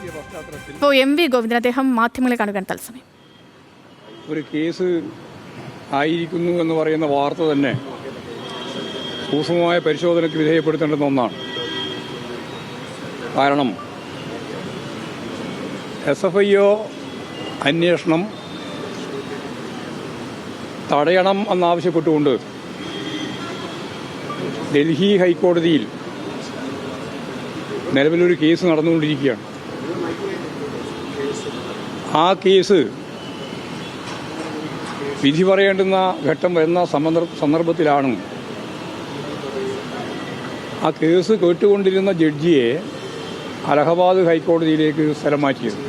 നടത്തിയ പശ്ചാത്തലത്തിൽ ഇപ്പോൾ MV ഗോവിന്ദൻ അദ്ദേഹം മാധ്യമങ്ങളെ കാണുകയാണ് തത്സമയം. ഒരു കേസ് ആയിരിക്കുന്നു എന്ന് പറയുന്ന വാർത്ത തന്നെ സൂക്ഷ്മമായ പരിശോധനയ്ക്ക് വിധേയപ്പെടുത്തേണ്ടുന്ന ഒന്നാണ്. കാരണം SFIO അന്വേഷണം തടയണം എന്നാവശ്യപ്പെട്ടുകൊണ്ട് ഡൽഹി ഹൈക്കോടതിയിൽ നിലവിലൊരു കേസ് നടന്നുകൊണ്ടിരിക്കുകയാണ്. ആ കേസ് വിധി പറയേണ്ടുന്ന ഘട്ടം വരുന്ന സന്ദർഭത്തിലാണ് ആ കേസ് കേട്ടുകൊണ്ടിരുന്ന ജഡ്ജിയെ അലഹബാദ് ഹൈക്കോടതിയിലേക്ക് സ്ഥലം മാറ്റിയത്.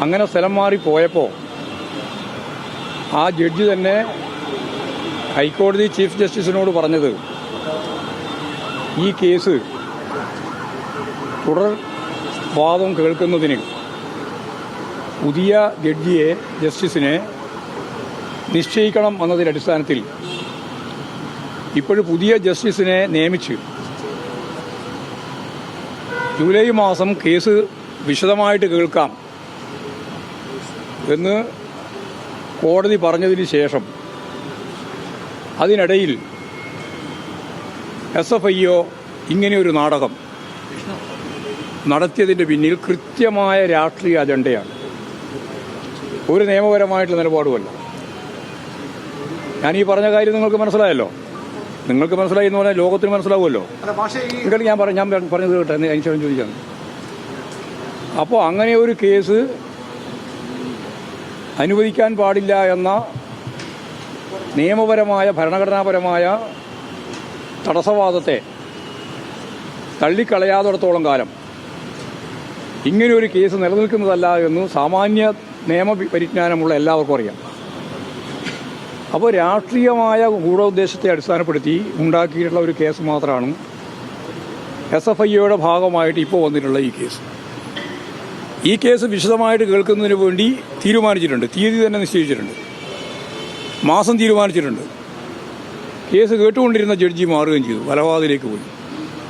അങ്ങനെ സ്ഥലം മാറിപ്പോയപ്പോൾ ആ ജഡ്ജി തന്നെ ഹൈക്കോടതി ചീഫ് ജസ്റ്റിസിനോട് പറഞ്ഞത് ഈ കേസ് തുടർ വാദം കേൾക്കുന്നതിന് പുതിയ ജസ്റ്റിസിനെ നിശ്ചയിക്കണം എന്നതിൻ്റെ അടിസ്ഥാനത്തിൽ ഇപ്പോഴും പുതിയ ജസ്റ്റിസിനെ നിയമിച്ച് ജൂലൈ മാസം കേസ് വിശദമായിട്ട് കേൾക്കാം എന്ന് കോടതി പറഞ്ഞതിന് ശേഷം അതിനിടയിൽ SFIO ഇങ്ങനെയൊരു നാടകം നടത്തിയതിൻ്റെ പിന്നിൽ കൃത്യമായ രാഷ്ട്രീയ അജണ്ടയാണ്. ഒരു നിയമപരമായിട്ടുള്ള നിലപാടുമല്ല. ഞാൻ ഈ പറഞ്ഞ കാര്യം നിങ്ങൾക്ക് മനസ്സിലായല്ലോ. നിങ്ങൾക്ക് മനസ്സിലായി എന്ന് പറഞ്ഞാൽ ലോകത്തിന് മനസ്സിലാവുമല്ലോ. നിങ്ങൾ ഞാൻ പറഞ്ഞത് കേട്ടെ, അതിനുശേഷം ചോദിച്ചാണ്. അപ്പോൾ അങ്ങനെ ഒരു കേസ് അനുവദിക്കാൻ പാടില്ല എന്ന നിയമപരമായ ഭരണഘടനാപരമായ തടസ്സവാദത്തെ തള്ളിക്കളയാത്തിടത്തോളം കാലം ഇങ്ങനെയൊരു കേസ് നിലനിൽക്കുന്നതല്ല എന്ന് സാമാന്യ നിയമ പരിജ്ഞാനമുള്ള എല്ലാവർക്കും അറിയാം. അപ്പോൾ രാഷ്ട്രീയമായ ഗൂഢോദ്ദേശത്തെ അടിസ്ഥാനപ്പെടുത്തി ഉണ്ടാക്കിയിട്ടുള്ള ഒരു കേസ് മാത്രമാണ് SFIOയുടെ ഭാഗമായിട്ട് ഇപ്പോൾ വന്നിട്ടുള്ള ഈ കേസ്. ഈ കേസ് വിശദമായിട്ട് കേൾക്കുന്നതിന് വേണ്ടി തീരുമാനിച്ചിട്ടുണ്ട്. തീയതി തന്നെ നിശ്ചയിച്ചിട്ടുണ്ട്. മാസം തീരുമാനിച്ചിട്ടുണ്ട്. കേസ് കേട്ടുകൊണ്ടിരുന്ന ജഡ്ജി മാറുകയും ചെയ്തു. അലഹബാദിലേക്ക് പോയി.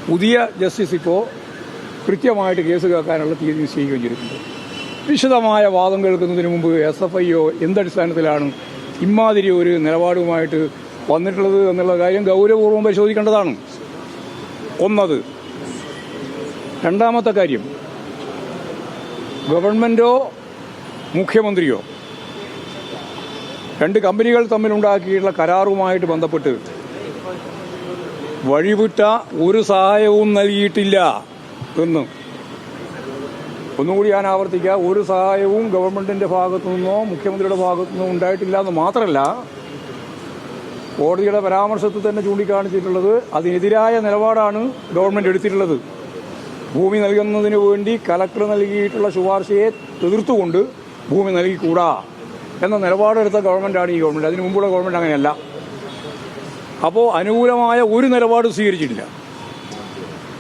പുതിയ ജസ്റ്റിസ് ഇപ്പോൾ കൃത്യമായിട്ട് കേസ് കേൾക്കാനുള്ള തീയതി നിശ്ചയിക്കുകയും ചെയ്തിട്ടുണ്ട്. വിശദമായ വാദം കേൾക്കുന്നതിന് മുമ്പ് SFIO എന്തടിസ്ഥാനത്തിലാണ് ഇമാതിരി ഒരു നിലപാടുമായിട്ട് വന്നിട്ടുള്ളത് എന്നുള്ള കാര്യം ഗൗരവപൂർവ്വം പരിശോധിക്കേണ്ടതാണ്. ഒന്നത്. രണ്ടാമത്തെ കാര്യം, ഗവൺമെൻറ്റോ മുഖ്യമന്ത്രിയോ രണ്ട് കമ്പനികൾ തമ്മിലുണ്ടാക്കിയിട്ടുള്ള കരാറുമായിട്ട് ബന്ധപ്പെട്ട് വഴിവിട്ട ഒരു സഹായവും നൽകിയിട്ടില്ല എന്ന് ഒന്നുകൂടി ഞാൻ ആവർത്തിക്കുക. ഒരു സഹായവും ഗവൺമെൻറ്റിൻ്റെ ഭാഗത്തു നിന്നോ മുഖ്യമന്ത്രിയുടെ ഭാഗത്തു നിന്നോ ഉണ്ടായിട്ടില്ല എന്ന് മാത്രമല്ല, കോടതിയുടെ പരാമർശത്തിൽ തന്നെ ചൂണ്ടിക്കാണിച്ചിട്ടുള്ളത് അതിനെതിരായ നിലപാടാണ് ഗവൺമെൻറ് എടുത്തിട്ടുള്ളത്. ഭൂമി നൽകുന്നതിന് വേണ്ടി കലക്ടർ നൽകിയിട്ടുള്ള ശുപാർശയെ എതിർത്തുകൊണ്ട് ഭൂമി നൽകിക്കൂടാ എന്ന നിലപാടെടുത്ത ഗവൺമെൻറ്റാണ് ഈ ഗവൺമെൻറ്. അതിനു മുമ്പുള്ള ഗവൺമെൻറ് അങ്ങനെയല്ല. അപ്പോൾ അനുകൂലമായ ഒരു നിലപാട് സ്വീകരിച്ചിട്ടില്ല.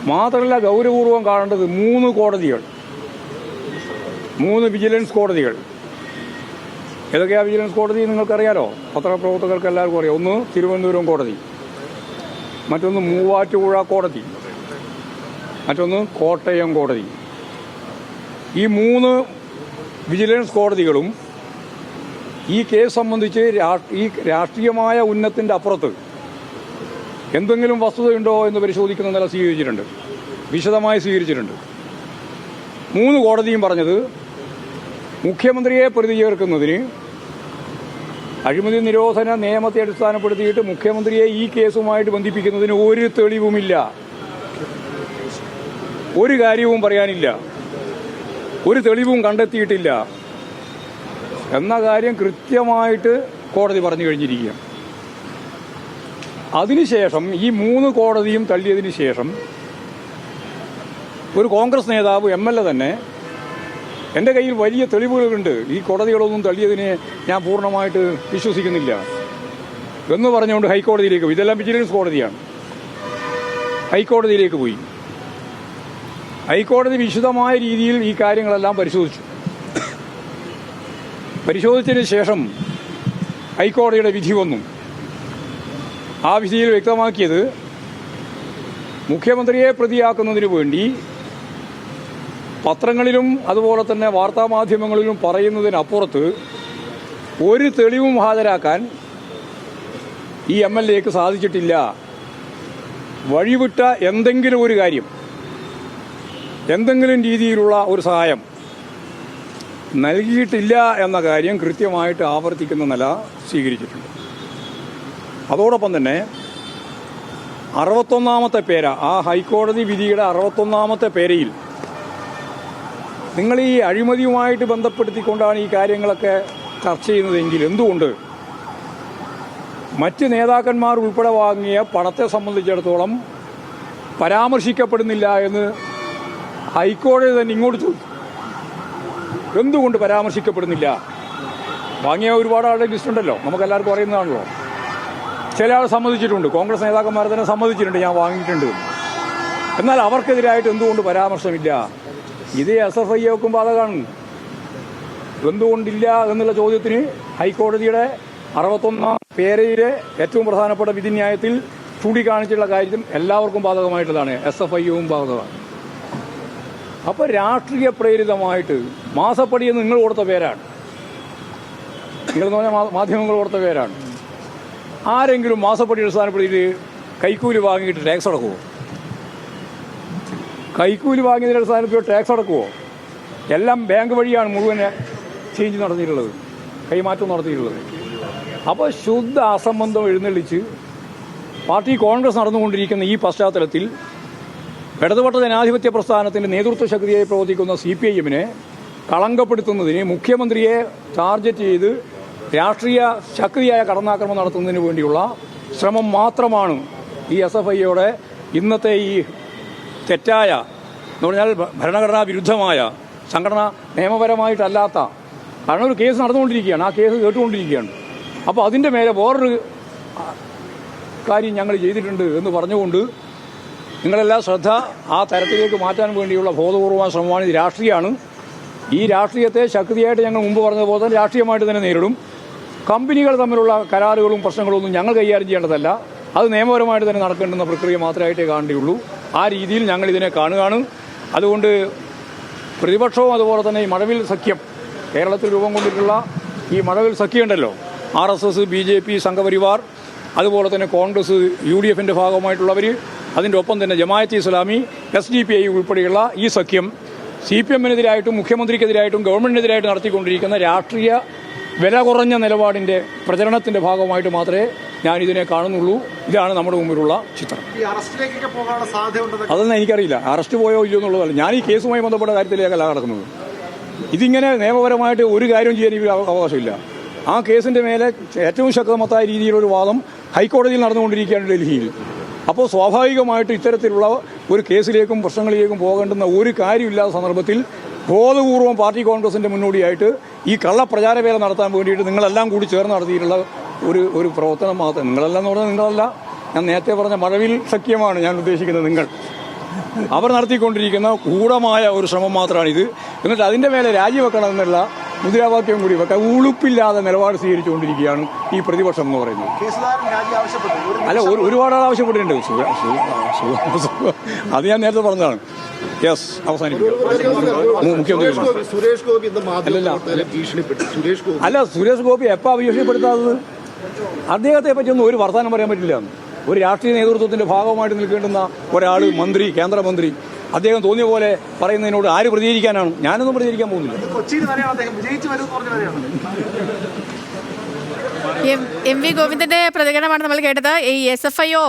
മാത്രമല്ല, ഗൗരവപൂർവ്വം കാണേണ്ടത് 3 കോടതികൾ, 3 വിജിലൻസ് കോടതികൾ. ഏതൊക്കെയാണ് വിജിലൻസ് കോടതി നിങ്ങൾക്കറിയാലോ, പത്രപ്രവർത്തകർക്ക് എല്ലാവർക്കും അറിയാം. ഒന്ന് തിരുവനന്തപുരം കോടതി, മറ്റൊന്ന് മൂവാറ്റുപുഴ കോടതി, മറ്റൊന്ന് കോട്ടയം കോടതി. ഈ 3 വിജിലൻസ് കോടതികളും ഈ കേസ് സംബന്ധിച്ച് ഈ രാഷ്ട്രീയമായ ഉന്നത്തിൻ്റെ അപ്പുറത്ത് എന്തെങ്കിലും വസ്തുതയുണ്ടോ എന്ന് പരിശോധിക്കുന്ന നില സ്വീകരിച്ചിട്ടുണ്ട്, വിശദമായി സ്വീകരിച്ചിട്ടുണ്ട്. 3 കോടതിയും പറഞ്ഞത് മുഖ്യമന്ത്രിയെ പ്രതി ചേർക്കുന്നതിന് അഴിമതി നിരോധന നിയമത്തെ അടിസ്ഥാനപ്പെടുത്തിയിട്ട് മുഖ്യമന്ത്രിയെ ഈ കേസുമായിട്ട് ബന്ധിപ്പിക്കുന്നതിന് ഒരു തെളിവുമില്ല, ഒരു കാര്യവും പറയാനില്ല, ഒരു തെളിവും കണ്ടെത്തിയിട്ടില്ല എന്ന കാര്യം കൃത്യമായിട്ട് കോടതി പറഞ്ഞു കഴിഞ്ഞിരിക്കുക. അതിനുശേഷം ഈ 3 കോടതിയും തള്ളിയതിന് ശേഷം ഒരു കോൺഗ്രസ് നേതാവ് MLA തന്നെ എൻ്റെ കയ്യിൽ വലിയ തെളിവുകളുണ്ട്, ഈ കോടതികളൊന്നും തള്ളിയതിനെ ഞാൻ പൂർണ്ണമായിട്ട് വിശ്വസിക്കുന്നില്ല എന്ന് പറഞ്ഞുകൊണ്ട് ഹൈക്കോടതിയിലേക്ക് പോയി. ഇതെല്ലാം വിജിലൻസ് കോടതിയാണ്. ഹൈക്കോടതിയിലേക്ക് പോയി. ഹൈക്കോടതി വിശദമായ രീതിയിൽ ഈ കാര്യങ്ങളെല്ലാം പരിശോധിച്ചു. പരിശോധിച്ചതിന് ശേഷം ഹൈക്കോടതിയുടെ വിധി വന്നു. ആ വിധിയിൽ വ്യക്തമാക്കിയത് മുഖ്യമന്ത്രിയെ പ്രതിയാക്കുന്നതിന് വേണ്ടി പത്രങ്ങളിലും അതുപോലെ തന്നെ വാർത്താമാധ്യമങ്ങളിലും പറയുന്നതിനപ്പുറത്ത് ഒരു തെളിവും ഹാജരാക്കാൻ ഈ MLAക്ക് സാധിച്ചിട്ടില്ല. വഴിവിട്ട എന്തെങ്കിലും ഒരു കാര്യം, എന്തെങ്കിലും രീതിയിലുള്ള ഒരു സഹായം നൽകിയിട്ടില്ല എന്ന കാര്യം കൃത്യമായിട്ട് ആവർത്തിക്കുന്ന നില സ്വീകരിച്ചിട്ടുണ്ട്. അതോടൊപ്പം തന്നെ 61ാമത്തെ പേര, ആ ഹൈക്കോടതി വിധിയുടെ 61ാമത്തെ പേരയിൽ നിങ്ങൾ ഈ അഴിമതിയുമായിട്ട് ബന്ധപ്പെടുത്തിക്കൊണ്ടാണ് ഈ കാര്യങ്ങളൊക്കെ ചർച്ച ചെയ്യുന്നതെങ്കിൽ എന്തുകൊണ്ട് മറ്റ് നേതാക്കന്മാർ ഉൾപ്പെടെ വാങ്ങിയ പണത്തെ സംബന്ധിച്ചിടത്തോളം പരാമർശിക്കപ്പെടുന്നില്ല എന്ന് ഹൈക്കോടതി തന്നെ ഇങ്ങോട്ട് ചോദിച്ചു. എന്തുകൊണ്ട് പരാമർശിക്കപ്പെടുന്നില്ല? വാങ്ങിയ ഒരുപാട് ആളുടെ ലിസ്റ്റ് ഉണ്ടല്ലോ, നമുക്കെല്ലാവർക്കും അറിയുന്നതാണല്ലോ. ചില ആൾ സമ്മതിച്ചിട്ടുണ്ട്, കോൺഗ്രസ് നേതാക്കന്മാർ തന്നെ സമ്മതിച്ചിട്ടുണ്ട് ഞാൻ വാങ്ങിയിട്ടുണ്ട്. എന്നാൽ അവർക്കെതിരായിട്ട് എന്തുകൊണ്ട് പരാമർശമില്ല? ഇത് SFIക്കും ബാധകമാണ്. എന്തുകൊണ്ടില്ല എന്നുള്ള ചോദ്യത്തിന് ഹൈക്കോടതിയുടെ 61ാം പേരയിലെ ഏറ്റവും പ്രധാനപ്പെട്ട വിധിന്യായത്തിൽ ചൂണ്ടിക്കാണിച്ചുള്ള കാര്യം എല്ലാവർക്കും ബാധകമായിട്ടുള്ളതാണ്, SFIയും ബാധകമാണ്. അപ്പോൾ രാഷ്ട്രീയ പ്രേരിതമായിട്ട് മാസപ്പടിയെന്ന് നിങ്ങൾ കൊടുത്ത പേരാണ്, നിങ്ങളെന്ന് പറഞ്ഞാൽ മാധ്യമങ്ങൾ കൊടുത്ത പേരാണ്. ആരെങ്കിലും മാസപ്പടി അടിസ്ഥാനപ്പെടുത്തിയിട്ട് കൈക്കൂലി വാങ്ങിയിട്ട് ടാക്സ് അടക്കുമോ? കൈക്കൂലി വാങ്ങിയതിൻ്റെ അടിസ്ഥാനത്തിൽ ടാക്സ് അടക്കുമോ? എല്ലാം ബാങ്ക് വഴിയാണ് മുഴുവൻ ചേഞ്ച് നടത്തിയിട്ടുള്ളത്, കൈമാറ്റം നടത്തിയിട്ടുള്ളത്. അപ്പോൾ ശുദ്ധ അസംബന്ധം എഴുന്നള്ളിച്ച് പാർട്ടി കോൺഗ്രസ് നടന്നുകൊണ്ടിരിക്കുന്ന ഈ പശ്ചാത്തലത്തിൽ ഇടതുപക്ഷ ജനാധിപത്യ പ്രസ്ഥാനത്തിൻ്റെ നേതൃത്വ ശക്തിയായി പ്രവർത്തിക്കുന്ന CPIMനെ കളങ്കപ്പെടുത്തുന്നതിന്, മുഖ്യമന്ത്രിയെ ടാർഗറ്റ് ചെയ്ത് രാഷ്ട്രീയ ശക്തിയായ കടന്നാക്രമണം നടത്തുന്നതിന് വേണ്ടിയുള്ള ശ്രമം മാത്രമാണ് ഈ SFIയുടെ ഇന്നത്തെ ഈ തെറ്റായ, എന്ന് പറഞ്ഞാൽ ഭരണഘടനാ വിരുദ്ധമായ, സംഘടന നിയമപരമായിട്ടല്ലാത്ത, കാരണം ഒരു കേസ് നടന്നുകൊണ്ടിരിക്കുകയാണ്, ആ കേസ് കേട്ടുകൊണ്ടിരിക്കുകയാണ്. അപ്പോൾ അതിൻ്റെ മേലെ വേറൊരു കാര്യം ഞങ്ങൾ ചെയ്തിട്ടുണ്ട് എന്ന് പറഞ്ഞുകൊണ്ട് നിങ്ങളെല്ലാം ശ്രദ്ധ ആ തരത്തിലേക്ക് മാറ്റാൻ വേണ്ടിയുള്ള ബോധപൂർവമായ ശ്രമമാണ്. ഇത് രാഷ്ട്രീയമാണ്. ഈ രാഷ്ട്രീയത്തെ ശക്തിയായിട്ട് ഞങ്ങൾ മുമ്പ് പറഞ്ഞതുപോലെ തന്നെ രാഷ്ട്രീയമായിട്ട് തന്നെ നേരിടും. കമ്പനികൾ തമ്മിലുള്ള കരാറുകളും പ്രശ്നങ്ങളൊന്നും ഞങ്ങൾ കൈകാര്യം ചെയ്യേണ്ടതല്ല, അത് നിയമപരമായിട്ട് തന്നെ നടക്കേണ്ടുന്ന പ്രക്രിയ മാത്രമായിട്ടേ കാണേണ്ടിയുള്ളൂ. ആ രീതിയിൽ ഞങ്ങൾ ഇതിനെ കാണുകയാണ്. അതുകൊണ്ട് പ്രതിപക്ഷവും അതുപോലെ തന്നെ ഈ മഴവിൽ സഖ്യം, കേരളത്തിൽ രൂപം കൊണ്ടിട്ടുള്ള ഈ മഴവിൽ സഖ്യമുണ്ടല്ലോ, RSS, BJP, സംഘപരിവാർ, അതുപോലെ തന്നെ കോൺഗ്രസ്, UDFന്റെ ഭാഗമായിട്ടുള്ളവർ, അതിൻ്റെ ഒപ്പം തന്നെ ജമാഅത്തെ ഇസ്ലാമി, SDPI ഉൾപ്പെടെയുള്ള ഈ സഖ്യം CPMനെതിരായിട്ടും മുഖ്യമന്ത്രിക്കെതിരായിട്ടും ഗവൺമെന്റിനെതിരായിട്ടും നടത്തിക്കൊണ്ടിരിക്കുന്ന രാഷ്ട്രീയ വില കുറഞ്ഞ നിലപാടിൻ്റെ പ്രചരണത്തിൻ്റെ ഭാഗമായിട്ട് മാത്രമേ ഞാനിതിനെ കാണുന്നുള്ളൂ. ഇതാണ് നമ്മുടെ മുമ്പിലുള്ള ചിത്രം. അതൊന്നും എനിക്കറിയില്ല, അറസ്റ്റ് പോയോ ഇല്ലയോ എന്നുള്ളതല്ല. ഞാൻ ഈ കേസുമായി ബന്ധപ്പെട്ട കാര്യത്തിലേക്കല്ല കിടക്കുന്നത്. ഇതിങ്ങനെ നിയമപരമായിട്ട് ഒരു കാര്യം ചെയ്യാൻ എനിക്ക് അവകാശമില്ല. ആ കേസിൻ്റെ മേലെ ഏറ്റവും ശക്തമത്തായ രീതിയിലൊരു വാദം ഹൈക്കോടതിയിൽ നടന്നുകൊണ്ടിരിക്കുകയാണ് ഡൽഹിയിൽ. അപ്പോൾ സ്വാഭാവികമായിട്ട് ഇത്തരത്തിലുള്ള ഒരു കേസിലേക്കും പ്രശ്നങ്ങളിലേക്കും പോകേണ്ടുന്ന ഒരു കാര്യമില്ലാത്ത സന്ദർഭത്തിൽ ബോധപൂർവം പാർട്ടി കോൺഗ്രസിൻ്റെ മുന്നോടിയായിട്ട് ഈ കള്ളപ്രചാരവേല നടത്താൻ വേണ്ടിയിട്ട് നിങ്ങളെല്ലാം കൂടി ചേർന്ന് നടത്തിയിട്ടുള്ള ഒരു പ്രവർത്തനം മാത്രം. നിങ്ങളെല്ലാം എന്ന് പറഞ്ഞാൽ നിങ്ങളല്ല, ഞാൻ നേരത്തെ പറഞ്ഞ മഴവിൽ സഖ്യമാണ് ഞാൻ ഉദ്ദേശിക്കുന്നത്. നിങ്ങൾ അവർ നടത്തിക്കൊണ്ടിരിക്കുന്ന ഗൂഢമായ ഒരു ശ്രമം മാത്രമാണിത്. എന്നിട്ട് അതിൻ്റെ മേലെ രാജിവെക്കണം എന്നുള്ള മുദ്രാവാക്യം കൂടി വെക്കാൻ ഉളുപ്പില്ലാതെ നിലപാട് സ്വീകരിച്ചുകൊണ്ടിരിക്കുകയാണ് ഈ പ്രതിപക്ഷം എന്ന് പറയുന്നത്. അല്ല, ഒരുപാട് ആൾ ആവശ്യപ്പെട്ടിട്ടുണ്ട്. അത് ഞാൻ നേരത്തെ പറഞ്ഞതാണ്. യെസ്, അവസാനിപ്പിക്കും. മുഖ്യമന്ത്രി അല്ല, സുരേഷ് ഗോപി എപ്പോൾ ഭീഷണിപ്പെടുത്താത്തത്? അദ്ദേഹത്തെ പറ്റിയൊന്നും ഒരു വർത്തമാനം പറയാൻ പറ്റില്ല. ഒരു രാഷ്ട്രീയ നേതൃത്വത്തിന്റെ ഭാഗമായിട്ട് നിൽക്കേണ്ടുന്ന ഒരാൾ, മന്ത്രി, കേന്ദ്രമന്ത്രി, അദ്ദേഹം തോന്നിയ പോലെ പറയുന്നതിനോട് ആര് പ്രതികരിക്കാനാണ്? ഞാനൊന്നും പ്രതികരിക്കാൻ പോകുന്നില്ല. MV ഗോവിന്ദന്റെ പ്രതികരണമാണ് നമ്മൾ കേട്ടത്. ഈ SFIO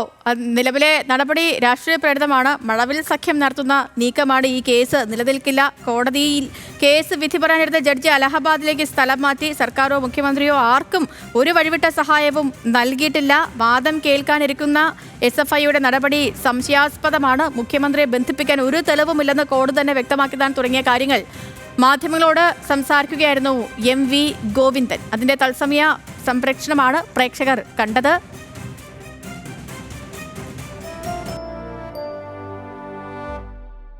നിലവിലെ നടപടി രാഷ്ട്രീയ പ്രേരിതമാണ്, മഴവിൽ സഖ്യം നടത്തുന്ന നീക്കമാണ്, ഈ കേസ് നിലനിൽക്കില്ല. കോടതിയിൽ കേസ് വിധി പറയാനെടുത്ത ജഡ്ജി അലഹബാദിലേക്ക് സ്ഥലം മാറ്റി. സർക്കാരോ മുഖ്യമന്ത്രിയോ ആർക്കും ഒരു വഴിവിട്ട സഹായവും നൽകിയിട്ടില്ല. വാദം കേൾക്കാനിരിക്കുന്ന SFIയുടെ നടപടി സംശയാസ്പദമാണ്. മുഖ്യമന്ത്രിയെ ബന്ധിപ്പിക്കാൻ ഒരു തെളിവുമില്ലെന്ന് കോടതി തന്നെ വ്യക്തമാക്കിയതാണ് തുടങ്ങിയ കാര്യങ്ങൾ മാധ്യമങ്ങളോട് സംസാരിക്കുകയായിരുന്നു MV ഗോവിന്ദൻ. അതിന്റെ തത്സമയ സംപ്രേക്ഷണമാണ് പ്രേക്ഷകർ കണ്ടത്.